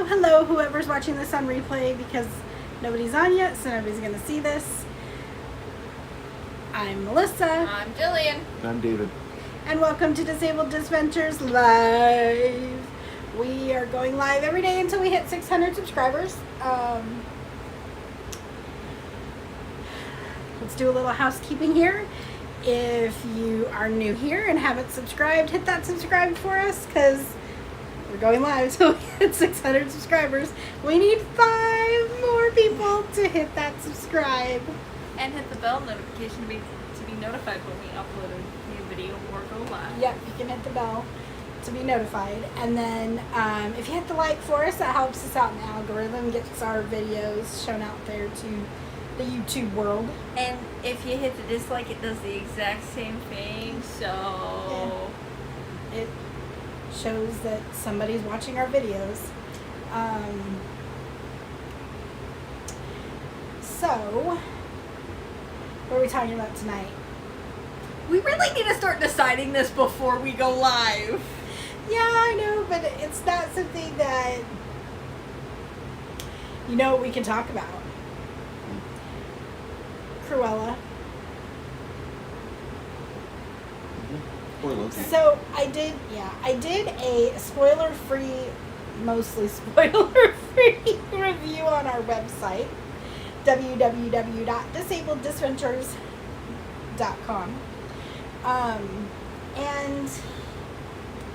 hello, whoever's watching this on replay because nobody's on yet, so nobody's going to see this. I'm Melissa. I'm Jillian. I'm David. And welcome to Disabled DISventures Live. We are going live every day until we hit 600 subscribers. Let's do a little housekeeping here. If you are new here and haven't subscribed, hit that subscribe for us because we're going live until we hit 600 subscribers. We need 5 more people to hit that subscribe. And hit the bell notification to be notified when we upload a new video or go live. Yep, you can hit the bell to be notified. And then if you hit the like for us, that helps us out in the algorithm, gets our videos shown out there to the YouTube world. And if you hit the dislike, it does the exact same thing. So it shows that somebody's watching our videos. So, what are we talking about tonight? we really need to start deciding this before we go live. Yeah, I know, but it's not something that you know what we can talk about. Cruella. Poor Loki. So I did a spoiler-free, mostly spoiler-free review on our website, www.disableddisventures.com. And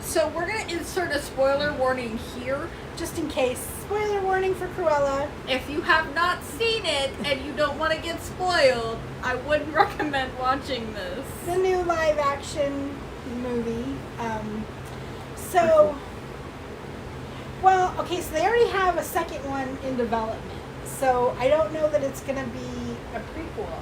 So we're going to insert a spoiler warning here. just in case, spoiler warning for Cruella. If you have not seen it and you don't want to get spoiled, I wouldn't recommend watching this. The new live-action movie. So they already have a second one in development. So I don't know that it's going to be a prequel.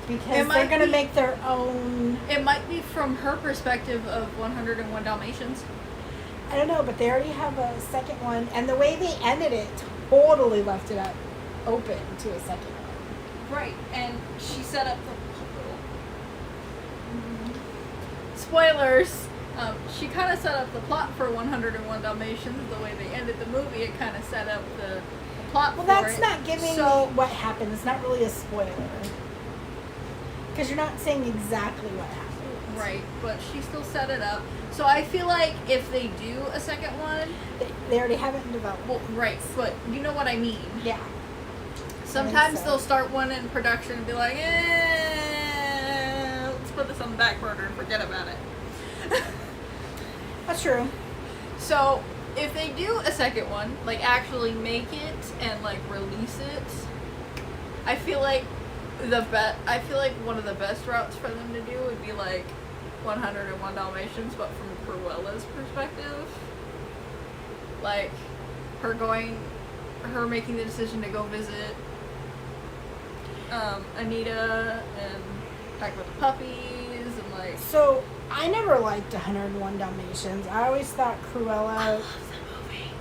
Because they're going to make their own... It might be from her perspective of 101 Dalmatians. I don't know, but they already have a second one. And the way they ended it totally left it up open to a second one. Right, and she set up the... Spoilers! She kind of set up the plot for 101 Dalmatians. The way they ended the movie, it kind of set up the plot Well, for it. that's not giving me what happened. It's not really a spoiler. Because you're not saying exactly what happened. Right, but she still set it up. So I feel like if they do a second one... They already have it in development. Well, right, but you know what I mean. Yeah. Sometimes so. they'll start one in production and be like, let's put this on the back burner and forget about it. That's true. So, if they do a second one, like actually make it and like release it, I feel like one of the best routes for them to do would be like 101 Dalmatians, but from Cruella's perspective. Like her making the decision to go visit Anita and talk about the puppies and like. So I never liked 101 Dalmatians. I always thought Cruella. I love the movie.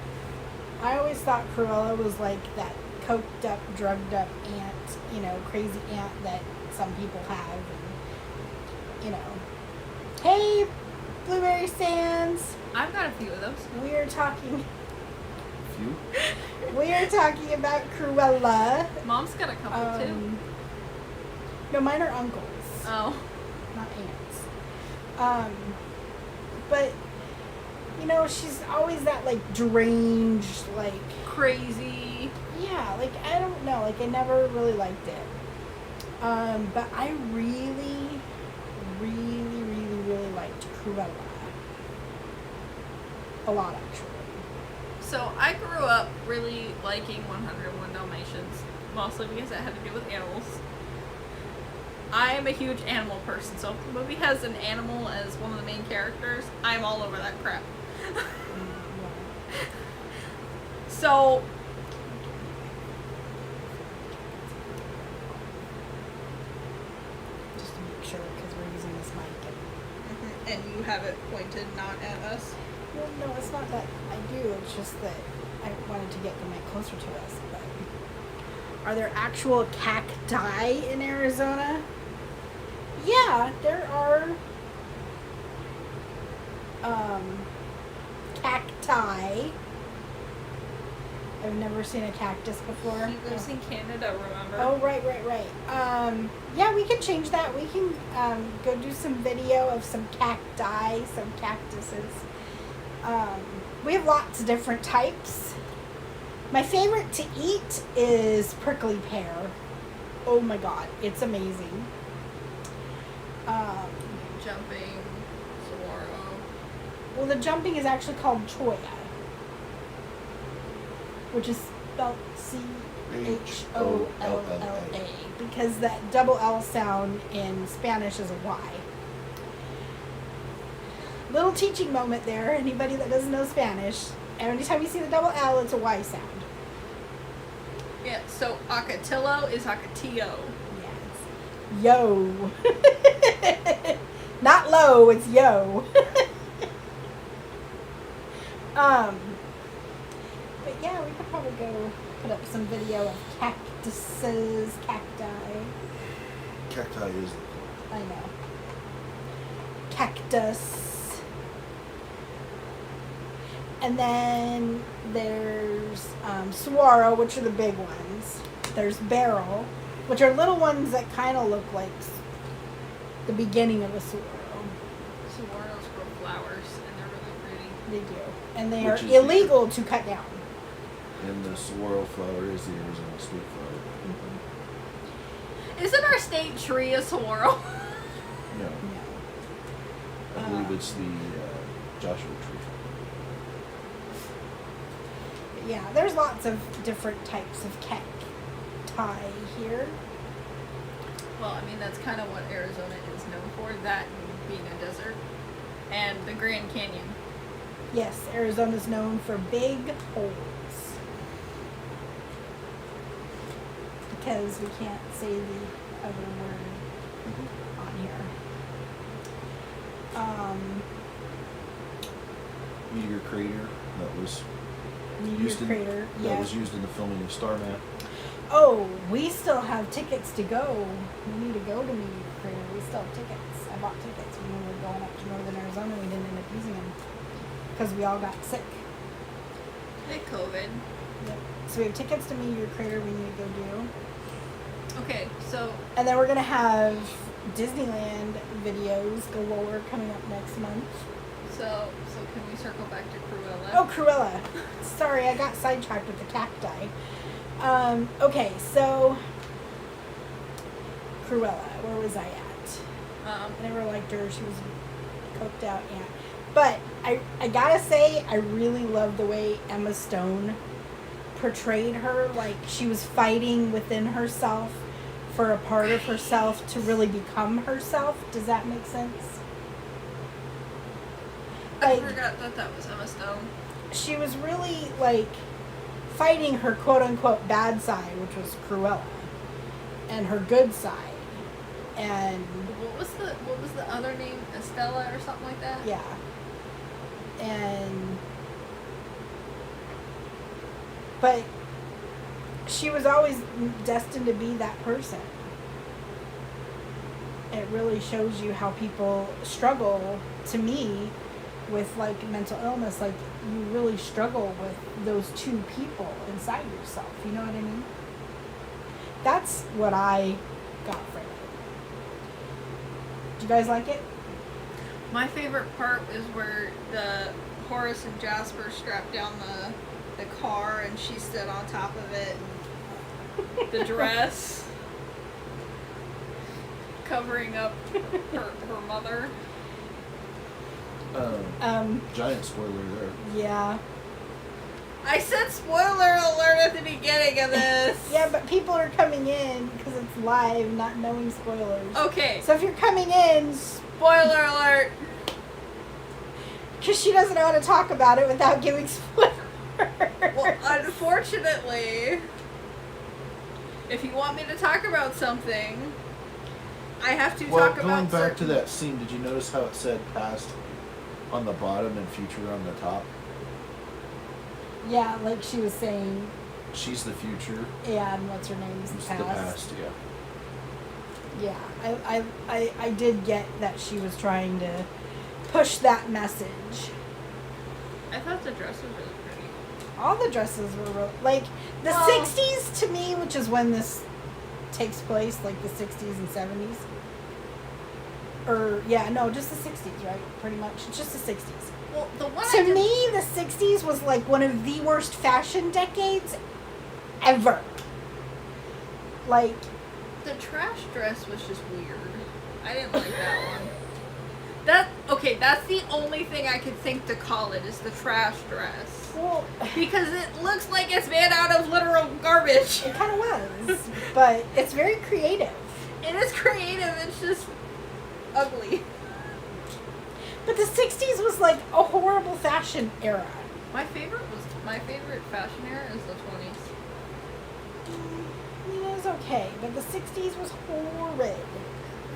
I always thought Cruella was like that coked up, drugged up aunt, crazy aunt that some people have. And, hey, Blueberry Sands. I've got a few of those. We are talking. You? We are talking about Cruella. Mom's got a couple too. No, mine are uncles, Oh. not aunts. But she's always that like deranged, like Crazy. yeah, like I don't know, like I never really liked it. But I really, really, really, really liked Cruella. A lot, actually. So I grew up really liking 101 Dalmatians, mostly because it had to do with animals. I am a huge animal person, so if the movie has an animal as one of the main characters, I'm all over that crap. So, Just to make sure, because we're using this mic. and you have it pointed not at us. Well, no, it's not that I do. It's just that I wanted to get the mic closer to us. But are there actual cacti in Arizona? Yeah, there are cacti I've never seen a cactus before. He lives in Canada, remember? Oh, right. Yeah, we can change that. We can go do some video of some cacti, some cactuses. We have lots of different types. My favorite to eat is prickly pear. Oh my god, it's amazing. Jumping, saguaro. Well, the jumping is actually called cholla, which is spelled Cholla, because that double L sound in Spanish is a Y. Little teaching moment there. Anybody that doesn't know Spanish, anytime you see the double L, it's a Y sound. Yeah, so Ocotillo is Ocotillo. Yes. Yo. Not low, it's yo. But yeah, we could probably go put up some video of cactuses, cacti. Cacti is the cool. I know. Cactus. And then there's saguaro, which are the big ones. There's beryl, which are little ones that kind of look like the beginning of a saguaro. Saguaros grow flowers, and they're really pretty. They do. And they Which are is illegal to cut down. And the saguaro flower is the Arizona sweet flower. Isn't our state tree a saguaro? No, No. I believe it's the Joshua tree. Yeah, there's lots of different types of cacti here. Well, I mean, that's kind of what Arizona is known for, that and being a desert. And the Grand Canyon. Yes, Arizona's known for big holes. Because we can't say the other word on here. Meteor crater that was Meteor used in crater, that yeah. was used in the filming of Starman. Oh, we still have tickets to go. We need to go to Meteor Crater. We still have tickets. I bought tickets when we were going up to Northern Arizona. We didn't end up using them because we all got sick. Hey, COVID. Yep. So we have tickets to Meteor Crater we need to go do. Okay, so And then we're going to have Disneyland videos galore coming up next month. so can we circle back to Cruella? Oh, Cruella. Sorry, I got sidetracked with the cacti. Okay, so Cruella, where was I at? I never liked her. She was a coked out aunt. But I gotta say, I really love the way Emma Stone portrayed her. Like, she was fighting within herself for a part of herself to really become herself. Does that make sense? I forgot that was Emma Stone. She was really, like, fighting her quote-unquote bad side, which was Cruella, and her good side. And What was the other name? Estella or something like that? yeah. And but she was always destined to be that person. It really shows you how people struggle, to me, with like mental illness. Like, you really struggle with those two people inside yourself. You know what I mean? That's what I got from it. Did you guys like it? My favorite part is where the Horace and Jasper strapped down the car and she stood on top of it. And the dress covering up her mother. Giant spoiler there. Yeah. I said spoiler alert at the beginning of this. Yeah, but people are coming in because it's live, not knowing spoilers. Okay. So if you're coming in, Spoiler alert. because she doesn't know how to talk about it without giving spoilers. Well, unfortunately, if you want me to talk about something, I have to Well, talk about going back to certain- that scene, did you notice how it said past on the bottom and future on the top? Yeah, like she was saying, She's the future. yeah, and what's her name's It's past. the past, yeah. Yeah, I did get that she was trying to push that message. I thought the dress was really pretty. All the dresses were real, like the Well- 60s to me, which is when this takes place, like the 60s and 70s. Or yeah, no, just the 60s, right? Pretty much, it's just the 60s. Well, the one To me, the 60s was like one of the worst fashion decades ever. Like, the trash dress was just weird. I didn't like that one. That's the only thing I could think to call it is the trash dress. well, Because it looks like it's made out of literal garbage. it kind of was, but it's very creative. It is creative, it's just ugly. But the 60s was like a horrible fashion era. My favorite fashion era is the 20s. I mean, it was okay, but the 60s was horrid.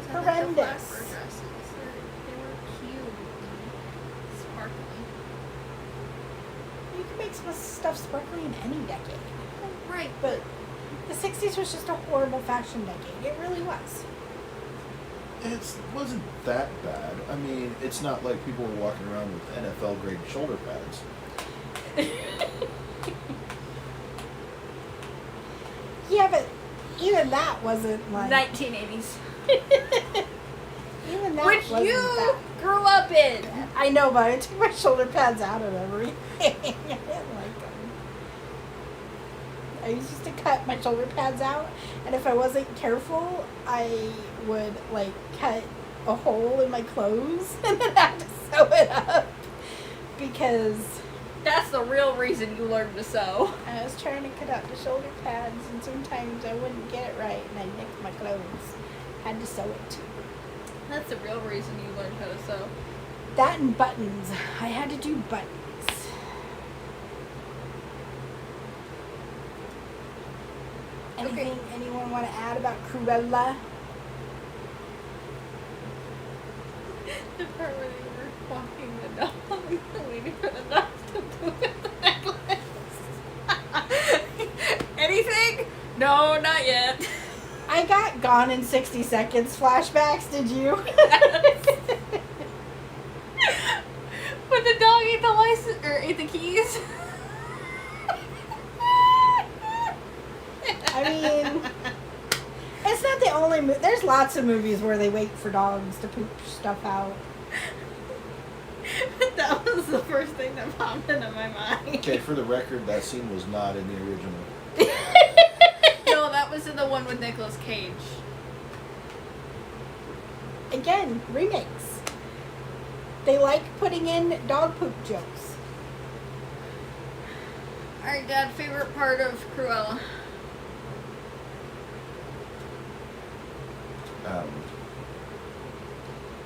The Horrendous. flapper dresses. They were cute. Sparkly. You can make some stuff sparkly in any decade. Right, But the 60s was just a horrible fashion decade. It really was. It wasn't that bad. I mean, it's not like people were walking around with NFL grade shoulder pads. Yeah, but even that wasn't like... 1980s. Even that Which wasn't you that. grew up in. I know, but I took my shoulder pads out of everything. I didn't like them. I used to cut my shoulder pads out, and if I wasn't careful, I would like cut a hole in my clothes and then have to sew it up because That's the real reason you learned to sew. I was trying to cut out the shoulder pads, and sometimes I wouldn't get it right, and I'd nick my clothes. Had to sew it. That's the real reason you learned how to sew. That and buttons. I had to do buttons. Anything anyone want to add about Cruella? The part where they were walking the dog, waiting for the dog to move the necklace. Anything? No, not yet. I got Gone in 60 Seconds flashbacks, did you? When the dog ate the license or ate the keys. I mean, it's not the only there's lots of movies where they wait for dogs to poop stuff out. That was the first thing that popped into my mind. Okay, for the record, that scene was not in the original. No, that was in the one with Nicolas Cage. Again, remakes. They like putting in dog poop jokes. Alright, Dad, favorite part of Cruella?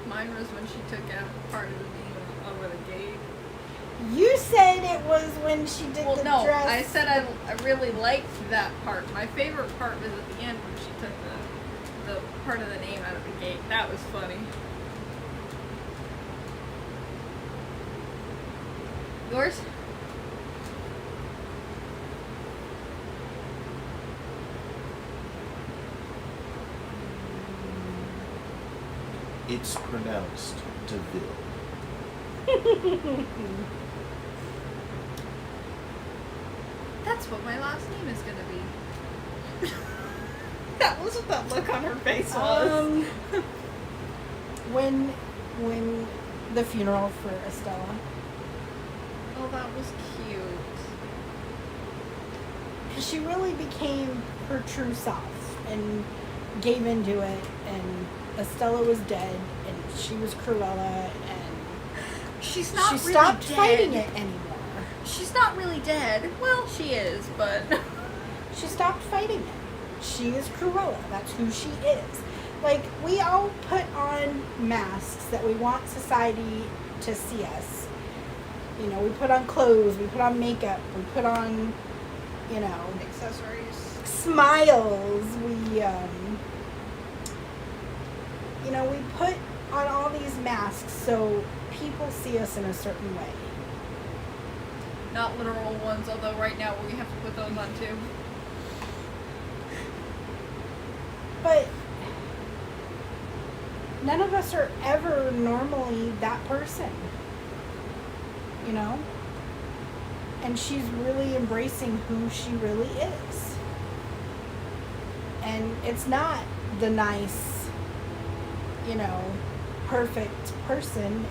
Mine was when she took out part of the name over the gate. You said it was when she did Well, the no, dress. I said I really liked that part. My favorite part was at the end when she took the part of the name out of the gate. That was funny. Yours? It's pronounced DeVille. That's what my last name is gonna be. That was what that look on her face was. When the funeral for Estella. Oh, that was cute. Because she really became her true self and gave into it, and Estella was dead, and she was Cruella, and She's not she really stopped dead. fighting it anymore. She's not really dead. Well, she is, but She stopped fighting it. She is Cruella. That's who she is. Like, we all put on masks that we want society to see us. You know, we put on clothes, we put on makeup, we put on, you know, accessories. smiles. We, you know, we put on all these masks so people see us in a certain way. Not literal ones, although right now we have to put those on too. But none of us are ever normally that person, you know? And she's really embracing who she really is. And it's not the nice, perfect person.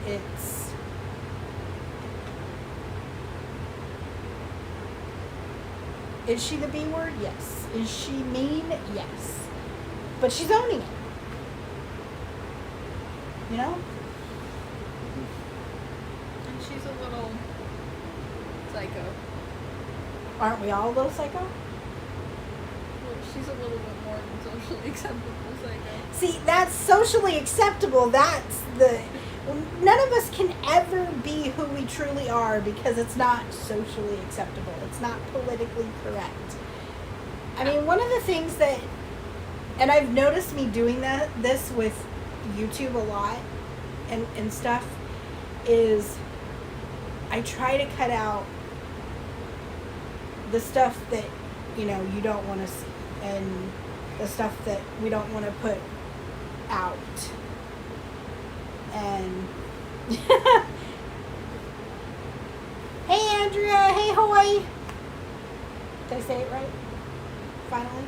Is she the B word? Yes. Is she mean? Yes. But she's owning it. And she's a little psycho. Aren't we all a little psycho? Well, she's a little bit more than socially acceptable psycho. See, that's socially acceptable. None of us can ever be who we truly are because it's not socially acceptable. It's not politically correct. I mean, one of the things that, and I've noticed me doing this with YouTube a lot and stuff, is I try to cut out the stuff that, you don't want to see, and the stuff that we don't want to put out. And hey Andrea, hey Hoy. Did I say it right? Finally?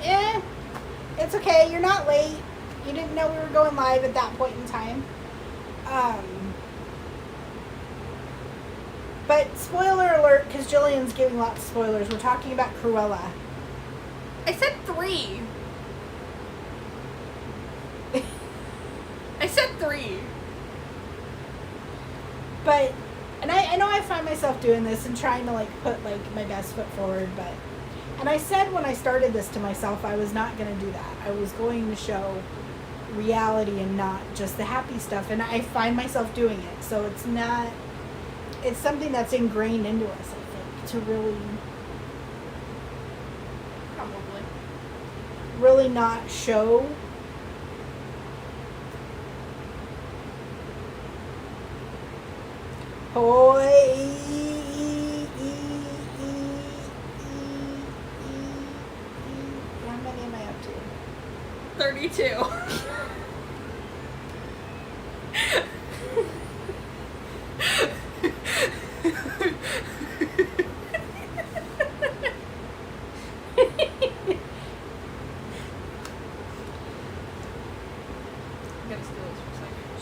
Yeah, it's okay. You're not late. You didn't know we were going live at that point in time. But spoiler alert, because Jillian's giving lots of spoilers. We're talking about Cruella. I said 3. I said 3. But, and I know I find myself doing this and trying to put my best foot forward, and I said when I started this to myself I was not going to do that. I was going to show reality and not just the happy stuff, and I find myself doing it. So it's something that's ingrained into us, I think, to really not show how many am I up to? 32.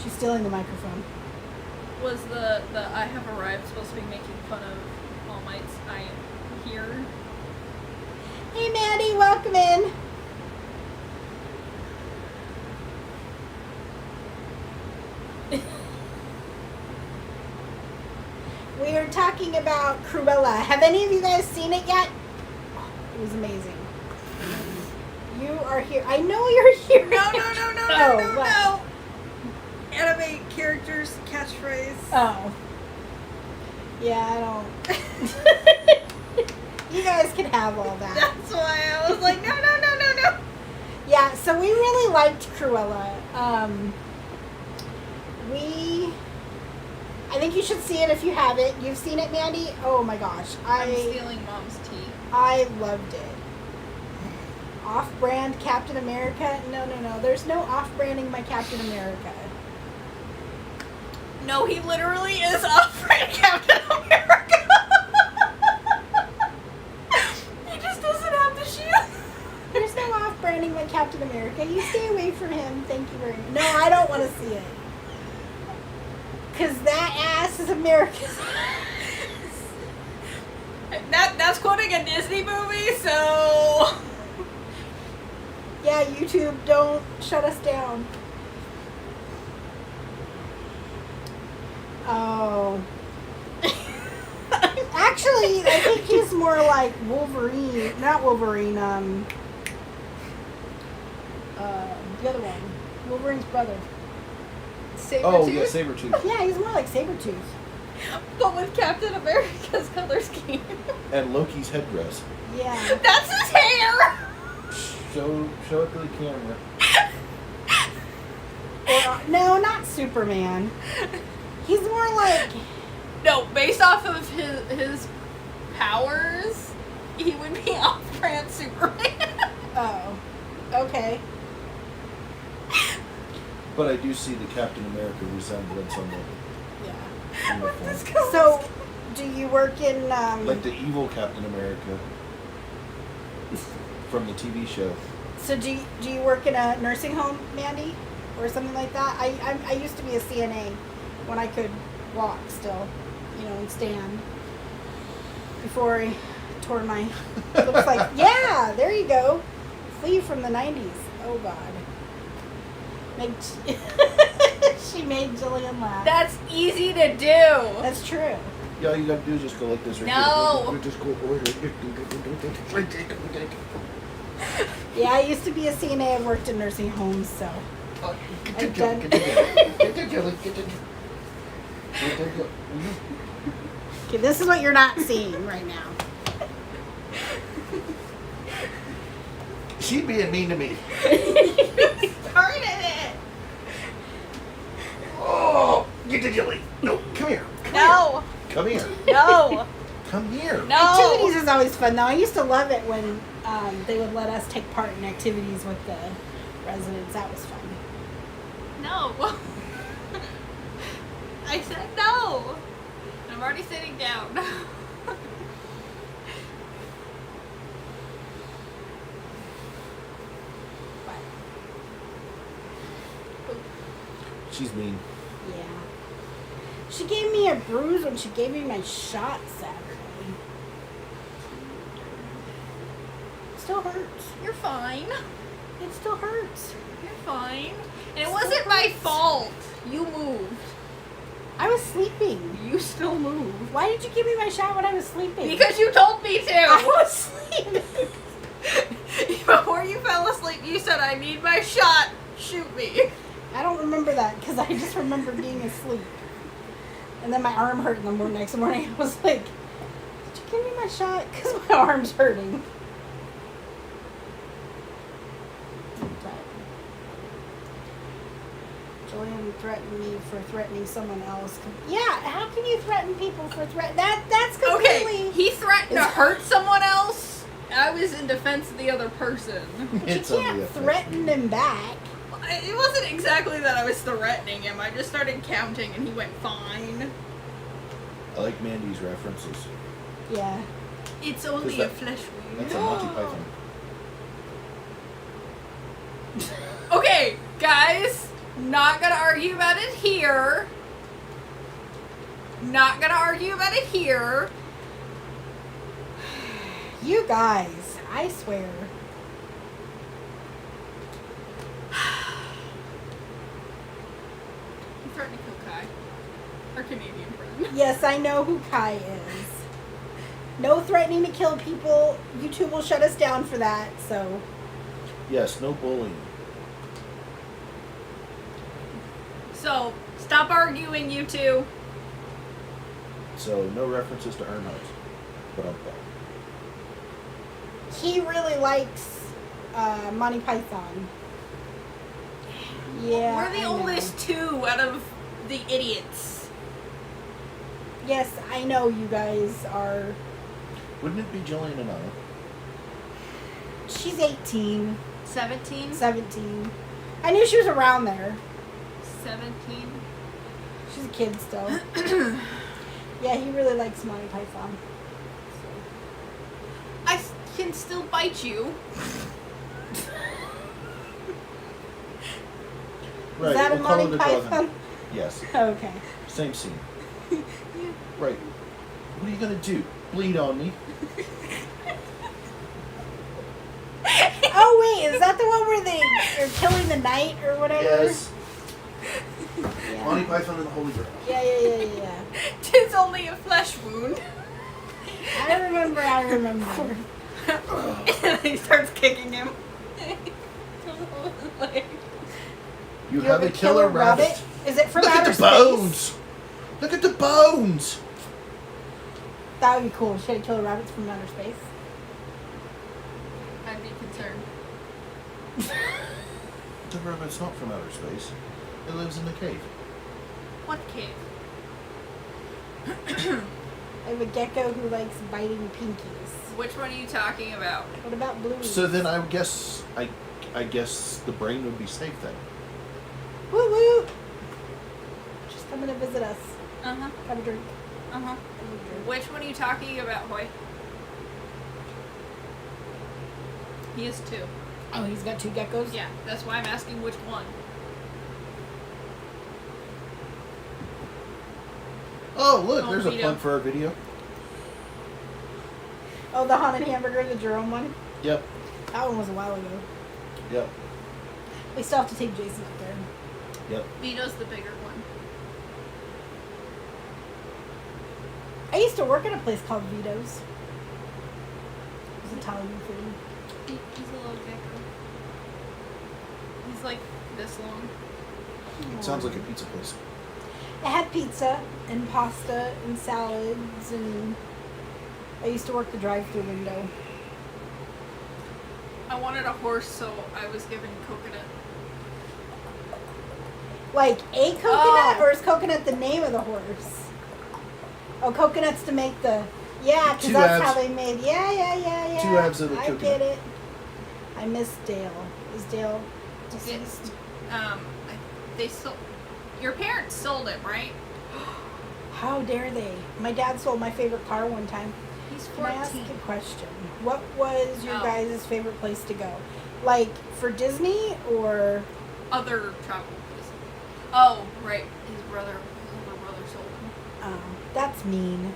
She's stealing the microphone. Was the I have arrived supposed to be making fun of All Might's I am here? Hey Maddie, welcome in. We are talking about Cruella. Have any of you guys seen it yet? Oh, it was amazing. You are here. I know you're here. No. Anime characters catchphrase. Oh. Yeah, I don't. You guys can have all that. That's why I was like, no. Yeah, so we really liked Cruella. I think you should see it if you haven't. You've seen it, Mandy? Oh my gosh. I'm stealing Mom's tea. I loved it. Off-brand Captain America? No. There's no off-branding my Captain America. No, he literally is off-brand Captain America. He just doesn't have the shield. There's no off-branding my Captain America. You stay away from him. Thank you very much. No, I don't want to see it. Because that ass is America's ass. That's quoting a Disney movie, so... Yeah, YouTube, don't shut us down. Oh. Actually, I think he's more like Wolverine. Not Wolverine, the other one. Wolverine's brother. Sabretooth? Oh, yeah, Sabretooth. Yeah, he's more like Sabretooth. But with Captain America's color scheme. And Loki's headdress. Yeah. That's his hair! Show it to the camera. Or, no, not Superman. He's more like... No, based off of his powers, he would be off-brand Superman. Oh. Okay. But I do see the Captain America resemblance on the Yeah. uniform. So, do you work in Like the evil Captain America from the TV show. So do you work in a nursing home, Mandy, or something like that? I used to be a CNA when I could walk still, and stand. Before I tore my looks like yeah, there you go, flea from the '90s. Oh God, she made Jillian laugh. That's easy to do. That's true. Yeah, all you gotta do is just go like this. Right No. Here. Just go. Yeah, I used to be a CNA. I worked in nursing homes, so. I've done. Okay, this is what you're not seeing right now. She being mean to me. Started it. Oh, get the jelly. No, come here. No. Come here. No. Come here. No. Activities is always fun, though. I used to love it when they would let us take part in activities with the residents. That was fun. No. I said no. I'm already sitting down. She's mean. Yeah. She gave me a bruise when she gave me my shot Saturday. Still hurts. You're fine. It still hurts. You're fine. And it wasn't my fault. You moved. I was sleeping. You still moved. Why did you give me my shot when I was sleeping? Because you told me to. I was sleeping. Before you fell asleep, you said, I need my shot. Shoot me. I don't remember that because I just remember being asleep. And then my arm hurt in the next morning. I was like, did you give me my shot? Because my arm's hurting. Jillian threatened me for threatening someone else. Yeah, how can you threaten people for that's completely... Okay, he threatened to hurt someone else. I was in defense of the other person. You can't threaten them back. It wasn't exactly that I was threatening him. I just started counting and he went fine. I like Mandy's references. Yeah. It's only a flesh wound. That's a Monty Python. Okay, guys. Not gonna argue about it here. Not gonna argue about it here. You guys, I swear. You threatened to kill Kai. Our Canadian friend. Yes, I know who Kai is. No threatening to kill people. YouTube will shut us down for that, so. Yes, no bullying. So, stop arguing, you two. So, no references to Earnhardt. But I'm back. He really likes Monty Python. Yeah. We're the I know. oldest two out of the idiots. Yes, I know you guys are. Wouldn't it be Jillian and I? She's 18, 17? 17. I knew she was around there. 17. She's a kid still. Yeah, he really likes Monty Python. I can still bite you. Right, Is that we'll a call Monty it a dog. Python? Yes. Okay. Same scene. Right. What are you gonna do? Bleed on me? Oh wait, is that the one where they are killing the knight or whatever? Yes. Yeah. Monty Python and the Holy Grail. Yeah. Tis only a flesh wound. I remember. And he starts kicking him. You have a killer rabbit. Is it from Look at outer the space? bones. Look at the bones. That would be cool. Should I kill rabbits from outer space? I'd be concerned. The rabbit's not from outer space. It lives in the cave. What cave? I have a gecko who likes biting pinkies. Which one are you talking about? What about blues? So then I guess the brain would be safe then. Woo woo! She's coming to visit us. Uh-huh. Have a drink. Uh-huh. Have a drink. Which one are you talking about, Hoy? He has 2. Oh, he's got 2 geckos? Yeah, that's why I'm asking which one. Oh, look, Oh, there's a Vito. plug for our video. Oh, the haunted hamburger, the Jerome one? Yep. That one was a while ago. Yep. We still have to take Jason up there. Yep. Vito's the bigger one. I used to work at a place called Vito's. It was Italian food. He's a little gecko. He's like this long. It sounds like a pizza place. It had pizza and pasta and salads, and I used to work the drive-thru window. I wanted a horse, so I was given coconut. Like a coconut, Oh. or is coconut the name of the horse? Oh, coconuts to make the... Yeah, because 2 that's how abs. they made... Yeah. 2 abs of a I coconut. get it. I miss Dale. Is Dale deceased? They sold. Your parents sold him, right? How dare they? My dad sold my favorite car one time. He's Can I 14. ask a question? What was your Oh. guys' favorite place to go? Like, for Disney, or... Other travel places. Oh, right. His older brother sold him. That's mean.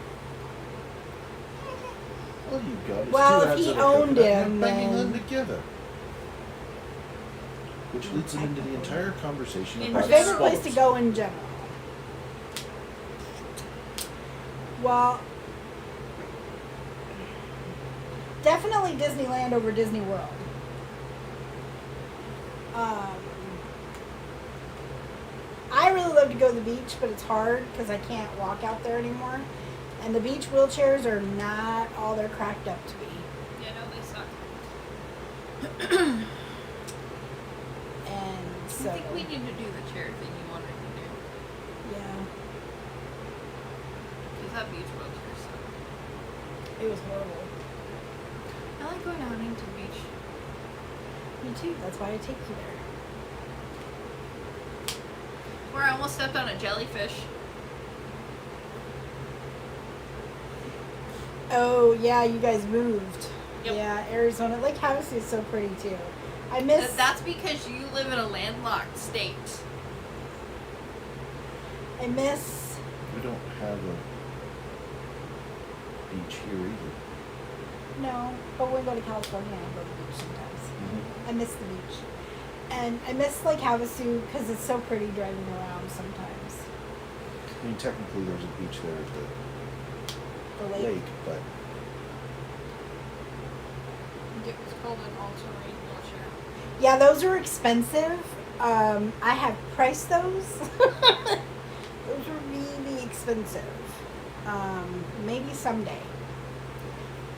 All you got is Well, 2 if abs he of a owned coconut him, and banging then- them together. Which leads them into the entire conversation In Our about favorite general. place to go in general. Well, definitely Disneyland over Disney World. I really love to go to the beach, but it's hard because I can't walk out there anymore. And the beach wheelchairs are not all they're cracked up to be. Yeah, no, they suck. And so, I think we need to do the chair thing you wanted to do. yeah, Because that beach wheelchair sucks. it was horrible. I like going out into the beach. Me too. That's why I take you there. Where I almost stepped on a jellyfish. Oh yeah, you guys moved. Yep. Yeah, Arizona. Lake Havasu is so pretty too. I miss. That's because you live in a landlocked state. I miss. We don't have a beach here either. No, but when we go to California, I go to the beach sometimes. Mm-hmm. I miss the beach, and I miss Lake Havasu because it's so pretty driving around sometimes. I mean, technically there's a beach there at The the lake. lake, but It's called an all-terrain wheelchair. Yeah, those are expensive. I have priced those. Those are really expensive. Maybe someday,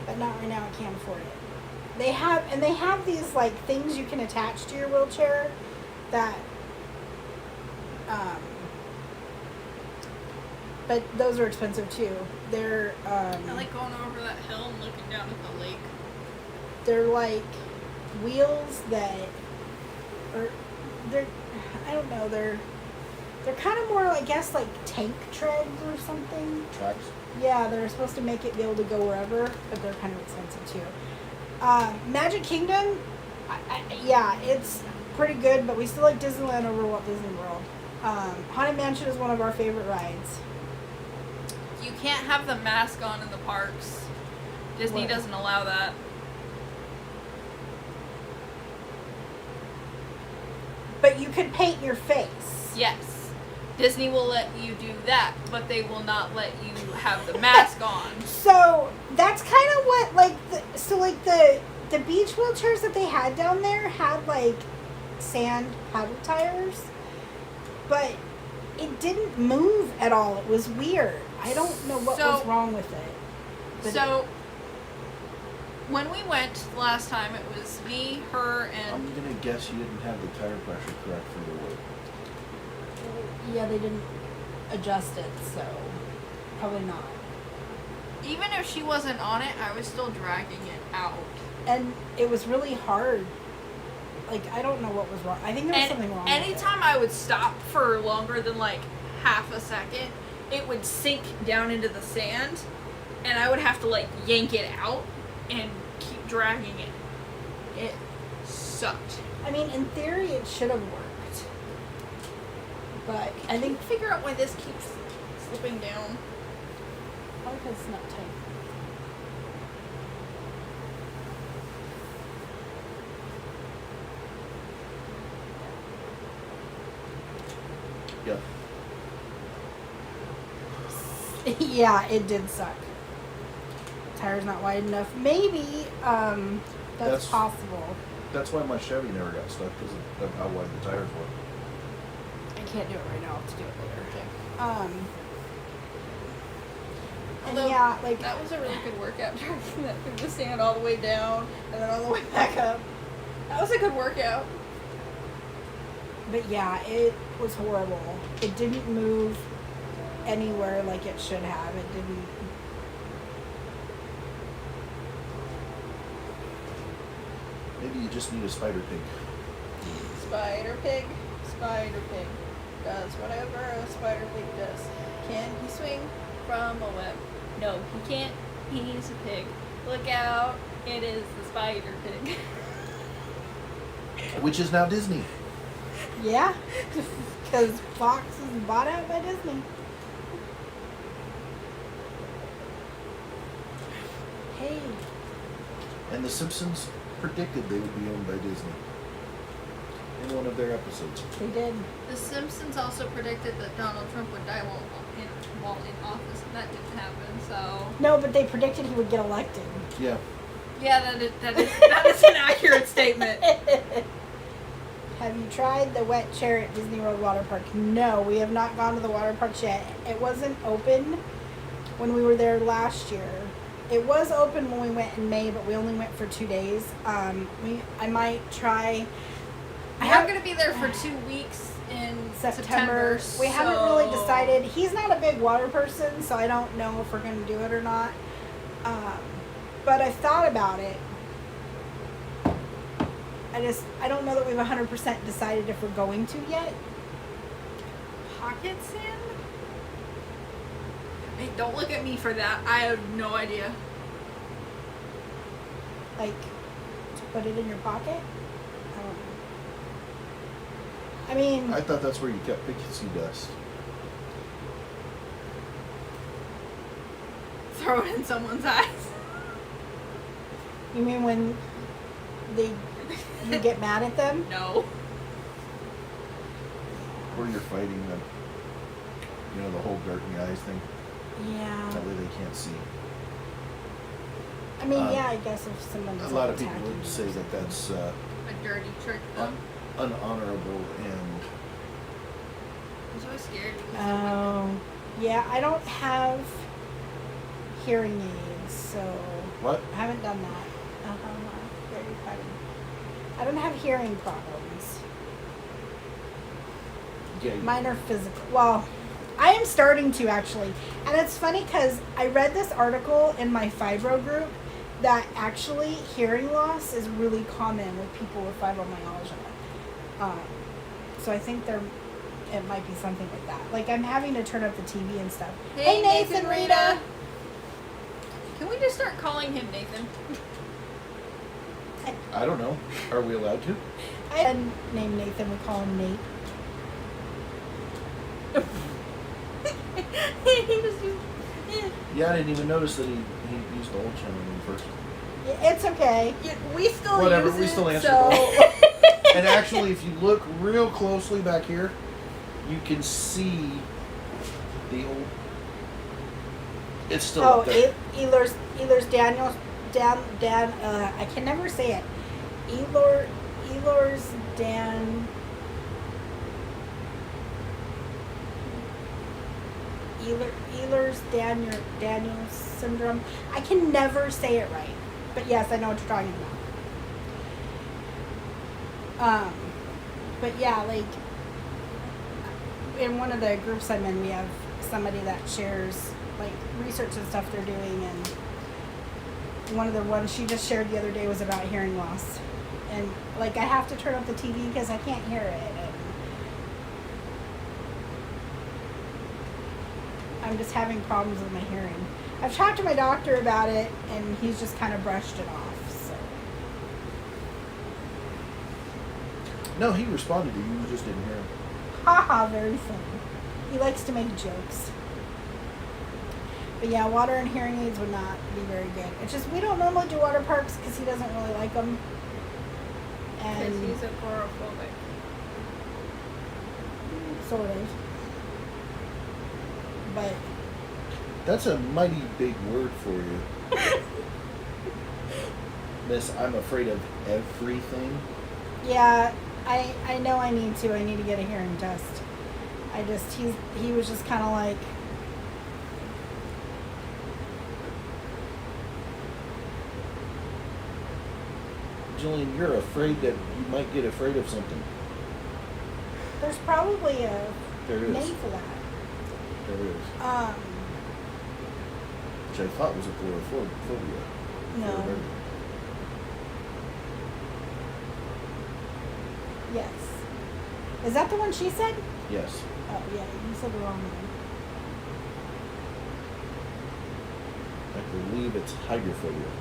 but not right now. I can't afford it. They have these like things you can attach to your wheelchair that, but those are expensive too. They're I like going over that hill and looking down at the lake. they're like wheels that are I don't know, they're kind of more, I guess, like tank treads or something. tracks. Yeah, they're supposed to make it be able to go wherever, but they're kind of expensive too. Magic Kingdom, yeah, it's pretty good, but we still like Disneyland over Walt Disney World. Haunted Mansion is one of our favorite rides. You can't have the mask on in the parks. Disney What? doesn't allow that. But you could paint your face. Yes. Disney will let you do that, but they will not let you have the mask on. So that's kind of what the beach wheelchairs that they had down there had like sand paddle tires, but it didn't move at all. It was weird. I don't know what So- was wrong with it. But So, when we went last time, it was me, her, I'm and gonna guess you didn't have the tire pressure correct for your weight. yeah, they didn't adjust it, so probably not. even if she wasn't on it, I was still dragging it out. And it was really hard like, I don't know what was wrong. I think there was something wrong with it. Anytime I would stop for longer than like half a second, it would sink down into the sand, and I would have to like yank it out and keep dragging it. It sucked. I mean, in theory, it should have worked. But I think... figure out why this keeps slipping down. Probably because it's not tight. Yeah. Yeah, it did suck. Tire's not wide enough. Maybe, that's possible. That's why my Chevy never got stuck, because of how wide the tires were. I can't do it right now. I'll have to do it later. And Although, yeah, like... that was a really good workout, dragging that through the sand all the way down and then all the way back up. That was a good workout. But yeah, it was horrible. It didn't move anywhere like it should have. It didn't... Maybe you just need a spider pig. Spider pig does whatever a spider pig does. Can he swing from a web? No, he can't. He's a pig. Look out, it is the spider pig. Which is now Disney. Yeah, because Fox is bought out by Disney. Hey. And The Simpsons predicted they would be owned by Disney in one of their episodes. They did. The Simpsons also predicted that Donald Trump would die while in office, and that didn't happen, so... No, but they predicted he would get elected. Yeah. Yeah, that is an accurate statement. Have you tried the wet chair at Disney World Water Park? No, we have not gone to the water park yet. It wasn't open when we were there last year. It was open when we went in May, but we only went for 2 days. I might try. I'm going to be there for 2 weeks in September. We haven't really decided. He's not a big water person, so I don't know if we're going to do it or not. But I've thought about it. I don't know that we've 100% decided if we're going to yet. Pocket sand? Hey, don't look at me for that. I have no idea. Like, to put it in your pocket? I mean... I thought that's where you kept pixie dust. Throw it in someone's eyes. You mean when you get mad at them? No. Or you're fighting them. You know, the whole dirt in the eyes thing. Yeah. That way they can't see. I mean, yeah, I guess if someone's A lot of people attacking would you say or that something. that's A dirty trick, though. unhonorable and... I'm so scared. Oh, yeah, I don't have hearing aids, so... What? I haven't done that. Very funny. I don't have hearing problems. Yeah. Mine are physical. Well, I am starting to, actually. And it's funny because I read this article in my fibro group that actually hearing loss is really common with people with fibromyalgia. So I think it might be something like that. Like, I'm having to turn up the TV and stuff. Hey, Nathan, Rita! Can we just start calling him Nathan? I don't know. Are we allowed to? I had a name Nathan. We call him Nate. Yeah, I didn't even notice that he used the old channel name first. It's okay. We still Whatever, use we it, still answer so... And actually, if you look real closely back here, you can see the old... It's still up there. Ehlers Daniels, I can never say it. Ehlers Daniels syndrome. I can never say it right. But yes, I know what you're talking about. But yeah, like, in one of the groups I'm in, we have somebody that shares, like, research and stuff they're doing, and one of the ones she just shared the other day was about hearing loss. And like I have to turn up the TV because I can't hear it. And I'm just having problems with my hearing. I've talked to my doctor about it, and he's just kind of brushed it off. So. No, he responded to you. You just didn't hear him. Haha, very funny. He likes to make jokes. But yeah, water and hearing aids would not be very good. It's just we don't normally do water parks because he doesn't really like them. Because And he's agoraphobic. sort of. But That's a mighty big word for you. Miss, I'm afraid of everything. yeah, I know I need to. I need to get a hearing test. He was just kind of like, Jillian, you're afraid that you might get afraid of something. there's probably a There is. name for that. There is. Which I thought was agoraphobia. No. Yes. Is that the one she said? Yes. Oh, yeah, you said the wrong one. I believe it's hydrophobia.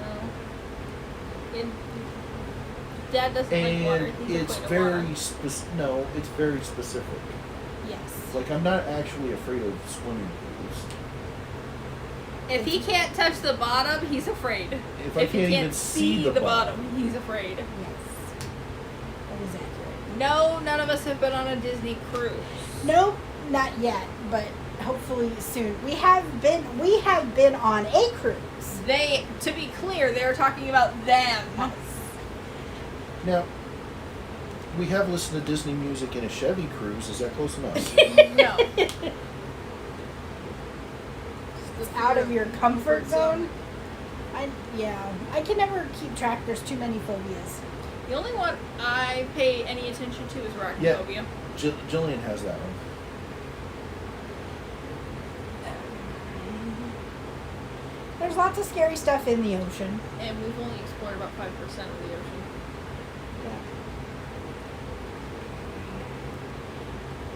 No. Dad doesn't like water. And He's it's afraid of very water. no, it's very specific. Yes. Like, I'm not actually afraid of swimming pools. If he can't touch the bottom, he's afraid. If I he can't even can't see the bottom, he's afraid. Yes. That is accurate. No, none of us have been on a Disney cruise. Nope, not yet, but hopefully soon. We have been on a cruise. To be clear, they're talking about them. Yes. Now, we have listened to Disney music in a Chevy cruise. Is that close enough? No. It's out of your comfort zone. I can never keep track. There's too many phobias. The only one I pay any attention to is arachnophobia. Jillian has that one. There's lots of scary stuff in the ocean. And we've only explored about 5% of the ocean. Yeah.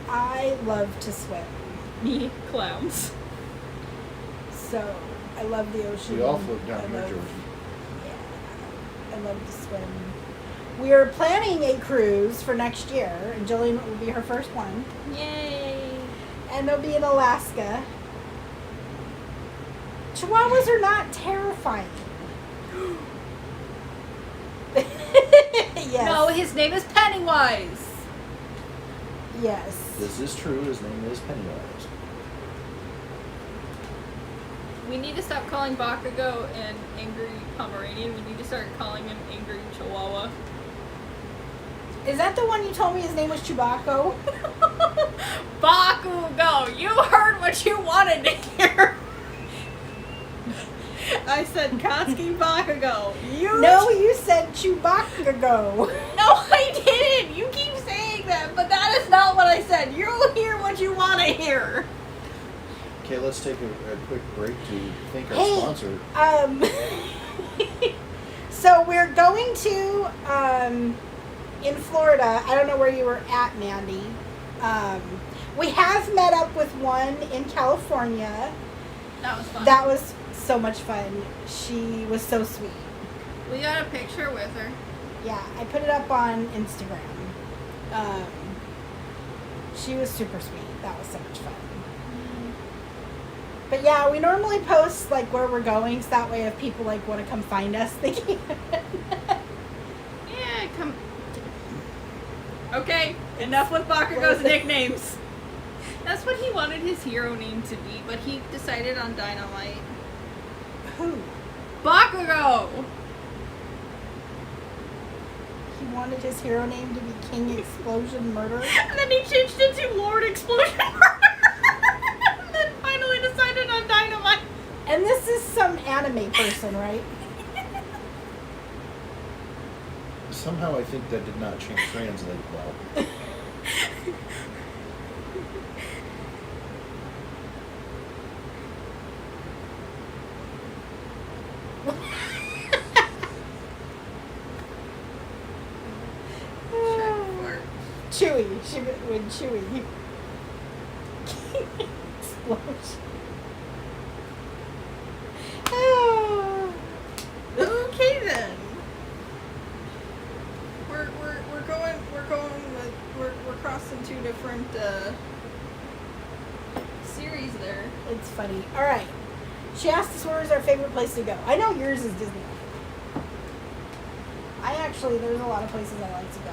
I love to swim. Me, clowns. So I love the ocean. We all float down I here, love- Georgie. Yeah, I love to swim. We are planning a cruise for next year, and Jillian will be her first one. Yay! And it'll be in Alaska. Chihuahuas are not terrifying. Yes. No, his name is Pennywise. Yes. This is true. His name is Pennywise. We need to stop calling Bakugo an angry Pomeranian. We need to start calling him angry Chihuahua. Is that the one you told me his name was Chewbacca? Bakugo! You heard what you wanted to hear! I said Katsuki Bakugo. No, you said Chewbacca. No, I didn't! You keep saying that, but that is not what I said. You'll hear what you want to hear. Okay, let's take a quick break to thank our Hey, sponsor. So we're going to in Florida. I don't know where you were at, Mandy. We have met up with one in California. That was fun. That was so much fun. She was so sweet. We got a picture with her. Yeah, I put it up on Instagram. She was super sweet. That was so much fun. But yeah, we normally post like where we're going, so that way if people like want to come find us, they can. Yeah, come. Okay, enough with Bakugo's nicknames. That's what he wanted his hero name to be, but he decided on Dynamite. Who? Bakugo! He wanted his hero name to be King Explosion Murder. And then he changed it to Lord Explosion and then finally decided on Dynamite. And this is some anime person, right? Somehow I think that did not translate well. Chewy. When Chewy. Explosion. Oh. Okay then. We're crossing two different series there. It's funny. All right. She asked us where is our favorite place to go. I know yours is Disneyland. There's a lot of places I like to go.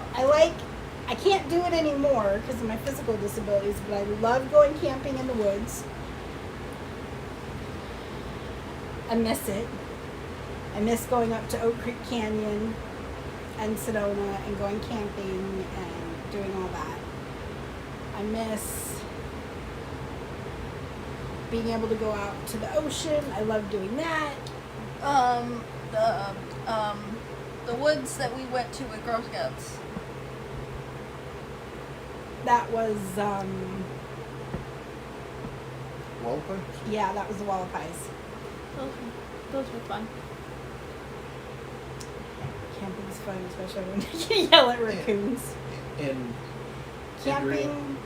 I can't do it anymore because of my physical disabilities, but I love going camping in the woods. I miss it. I miss going up to Oak Creek Canyon and Sedona and going camping and doing all that. I miss being able to go out to the ocean. I love doing that. The woods that we went to with Girl Scouts. That was, Wallapai? yeah, that was the Wallapies. Those were fun. Camping's fun, especially when you yell at raccoons. And Camping,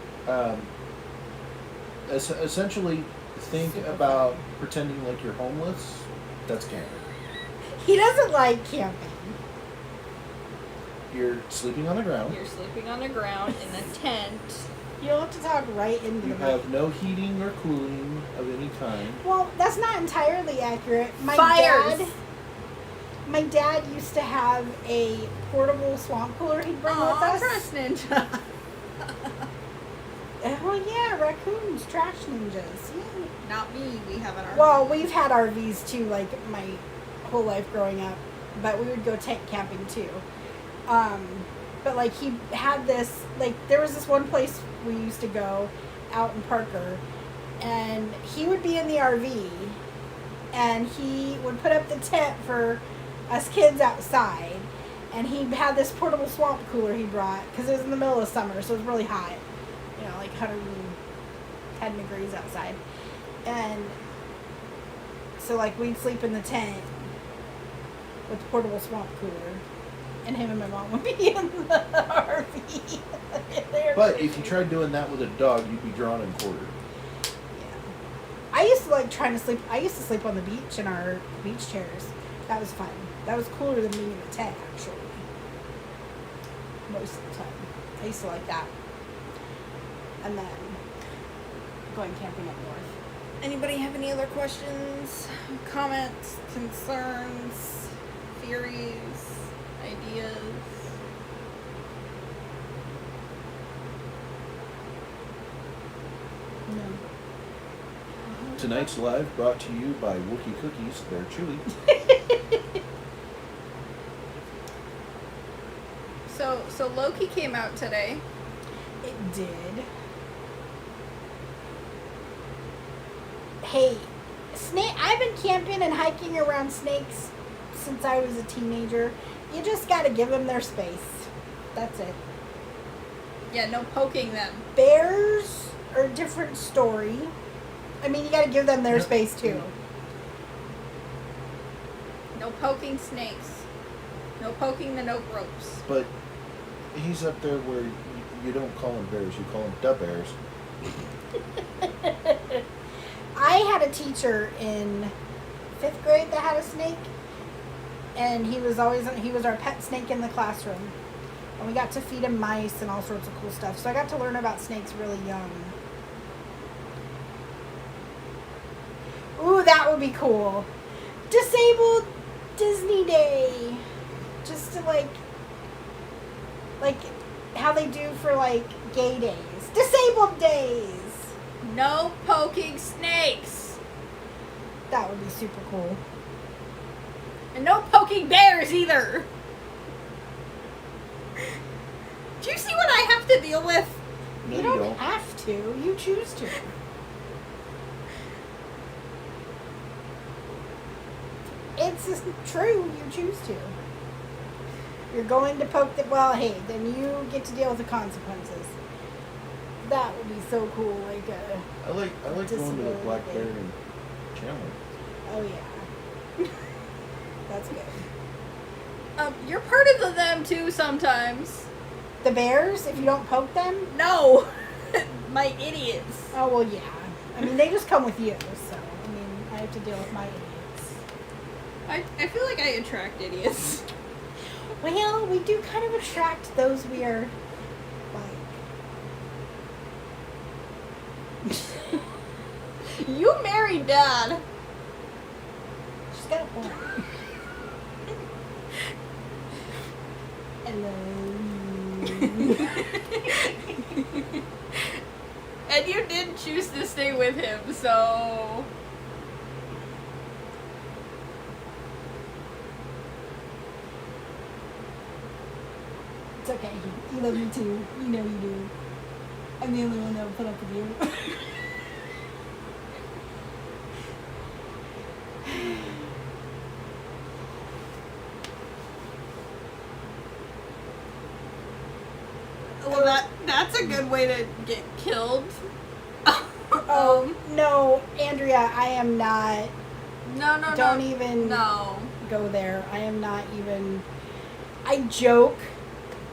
essentially, think Super about pretending like you're homeless. That's camping. he doesn't like camping. You're sleeping on the ground. You're sleeping on the ground in a tent. You'll have to talk right into You the have mic. no heating or cooling of any kind. Well, that's not entirely accurate. Fires. My dad used to have a portable swamp cooler he'd bring with us. Trash ninja. Oh yeah, raccoons, trash ninjas. Yeah. Not me. We have an RV. Well, we've had RVs too, like my whole life growing up, but we would go tent camping too. But like he had this, like there was this one place we used to go out in Parker, and he would be in the RV, and he would put up the tent for us kids outside, and he had this portable swamp cooler he brought because it was in the middle of summer, so it was really hot, you know, like 110 degrees outside, and so like we'd sleep in the tent with the portable swamp cooler, and him and my mom would be in the RV. But if you tried doing that with a dog, you'd be drawn and quartered. Yeah. I used to like trying to sleep. I used to sleep on the beach in our beach chairs. That was fun. That was cooler than being in the tent, actually. Most of the time. I used to like that. And then going camping up north. Anybody have any other questions, comments, concerns, theories, ideas? No. Tonight's live brought to you by Wookie Cookies. They're chewy. So Loki came out today. It did. Hey, I've been camping and hiking around snakes since I was a teenager. You just gotta give them their space. That's it. Yeah, no poking them. Bears are a different story. I mean, you gotta give them their space too. No poking snakes. No poking the note ropes. But he's up there where you don't call them bears, you call them da bears. I had a teacher in 5th grade that had a snake, and he was our pet snake in the classroom, and we got to feed him mice and all sorts of cool stuff. So I got to learn about snakes really young. Ooh, that would be cool. Disabled Disney Day, just to like how they do for like gay days. Disabled days. No poking snakes. That would be super cool. And no poking bears either. Do you see what I have to deal with? No, You don't have to. You choose to. It's just true. You choose to. You're going to poke the... Well, hey, then you get to deal with the consequences. That would be so cool. Like I like going to the disability Black day. Bear and Chandler. Oh, yeah. That's good. You're part of the them too sometimes. The bears, if you don't poke them? No! My idiots. Oh, well, yeah. I mean, they just come with you, so, I mean, I have to deal with my idiots. I feel like I attract idiots. Well, we do kind of attract those we are, like... You married Dad. She's got a point. And then... And you did choose to stay with him, so... It's okay. You love me too. You know you do. I'm the only one that will put up with you. Well, that's a good way to get killed. Oh, no, Andrea, I am not. No, no, Don't no. even No. go there. I am not even. I joke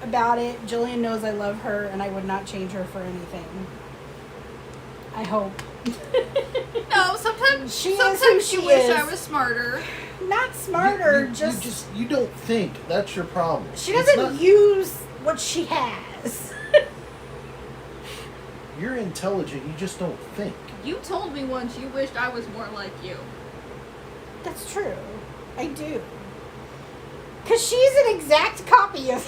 about it. Jillian knows I love her and I would not change her for anything. I hope. No, sometimes She is sometimes who you she wish is. I was smarter. Not smarter, You you don't think. That's your problem. She It's doesn't not- use what she has. You're intelligent. You just don't think. You told me once you wished I was more like you. That's true. I do. Because she's an exact copy of.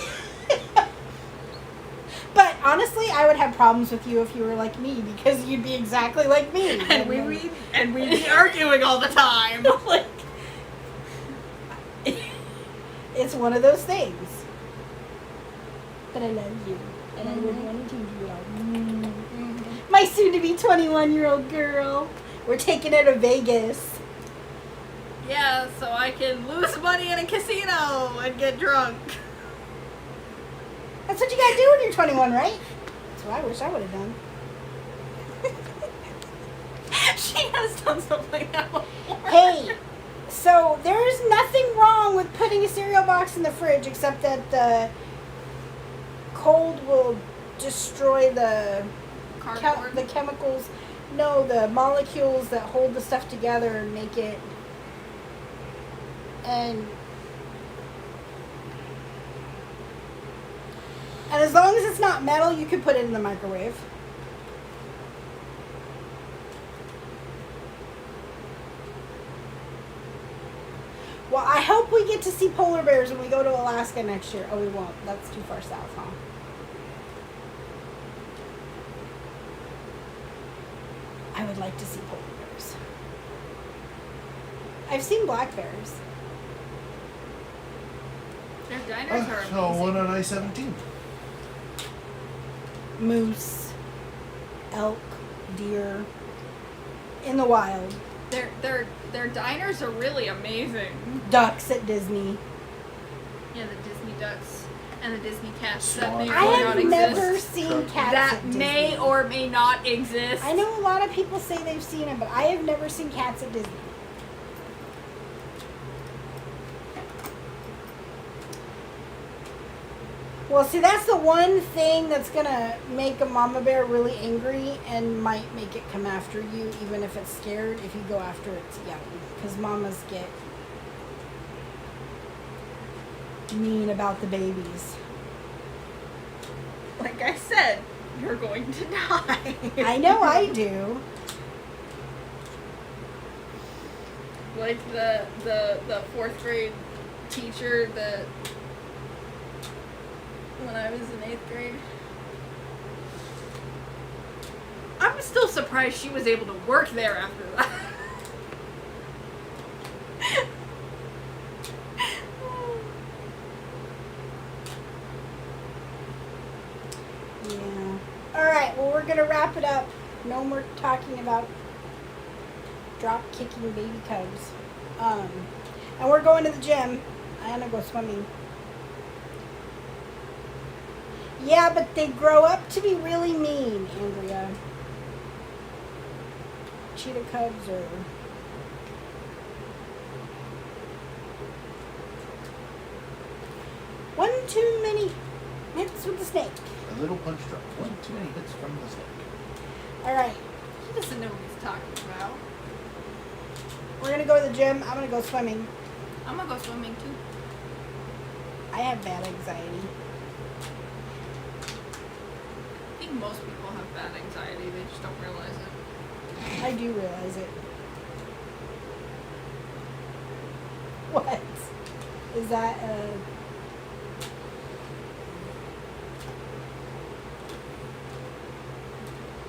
But honestly, I would have problems with you if you were like me because you'd be exactly like me. And we'd be arguing all the time. Like, it's one of those things. But I love you, and I wouldn't want to change you at all. My soon-to-be 21-year-old girl. We're taking her to Vegas. Yeah, so I can lose money in a casino and get drunk. That's what you gotta do when you're 21, right? That's what I wish I would have done. She has done something else. Hey, so there's nothing wrong with putting a cereal box in the fridge except that the cold will destroy the Cardboard. the chemicals. No, the molecules that hold the stuff together and make it. And as long as it's not metal, you can put it in the microwave. Well, I hope we get to see polar bears when we go to Alaska next year. Oh, we won't. That's too far south, huh? I would like to see polar bears. I've seen black bears. Their diners are So amazing. one on I-17. Moose, elk, deer, in the wild. Their diners are really amazing. Ducks at Disney. Yeah, the Disney ducks and the Disney cats Swans. that may I or have not never exist. seen cats That at Disney. may or may not exist. I know a lot of people say they've seen them, but I have never seen cats at Disney. Well, see, that's the one thing that's gonna make a mama bear really angry and might make it come after you, even if it's scared. If you go after its young, because mamas get mean about the babies. Like I said, you're going to die. I know I do. Like the 4th grade teacher that when I was in 8th grade. I'm still surprised she was able to work there after that. Yeah. All right. Well, we're gonna wrap it up. No more talking about drop kicking baby cubs. And we're going to the gym. I'm gonna go swimming. Yeah, but they grow up to be really mean, Andrea. Cheetah cubs are. One too many. hits with the snake. A little punch drunk. One too many hits from the snake. All right. He doesn't know what he's talking about. We're going to go to the gym. I'm going to go swimming. I'm gonna go swimming too. I have bad anxiety. I think most people have bad anxiety. They just don't realize it. I do realize it. What? Is that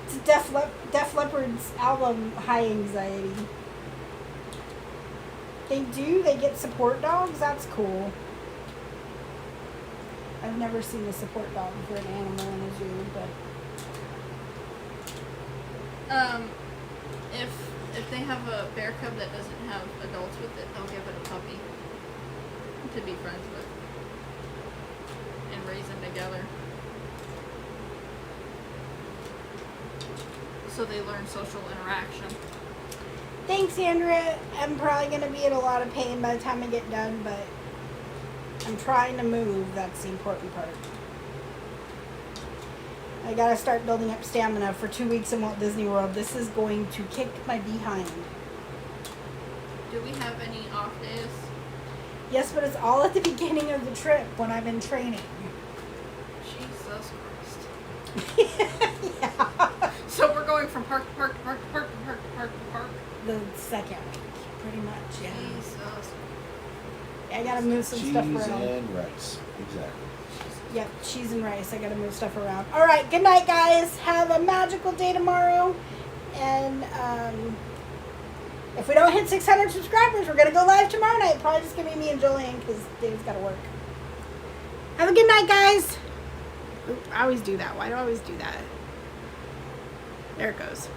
It's Def Leppard's album, High Anxiety. They get support dogs? That's cool. I've never seen a support dog for an animal in a zoo, but If they have a bear cub that doesn't have adults with it, they'll give it a puppy to be friends with and raise them together. So they learn social interaction. thanks, Andrea. I'm probably going to be in a lot of pain by the time I get done, but I'm trying to move. That's the important part. I got to start building up stamina for 2 weeks in Walt Disney World. This is going to kick my behind. Do we have any off days? Yes, but it's all at the beginning of the trip when I'm in training. Jesus Christ. Yeah. So we're going from park to park to park to park to park to park to park. The second week, pretty much, yeah. Jesus. I gotta move some stuff Cheese around. and rice. Exactly. Yep, cheese and rice. I gotta move stuff around. All right, good night, guys. Have a magical day tomorrow. And if we don't hit 600 subscribers, we're gonna go live tomorrow night. Probably just gonna be me and Jolene because Dave's gotta work. Have a good night, guys. Oop, I always do that. Why do I always do that? There it goes.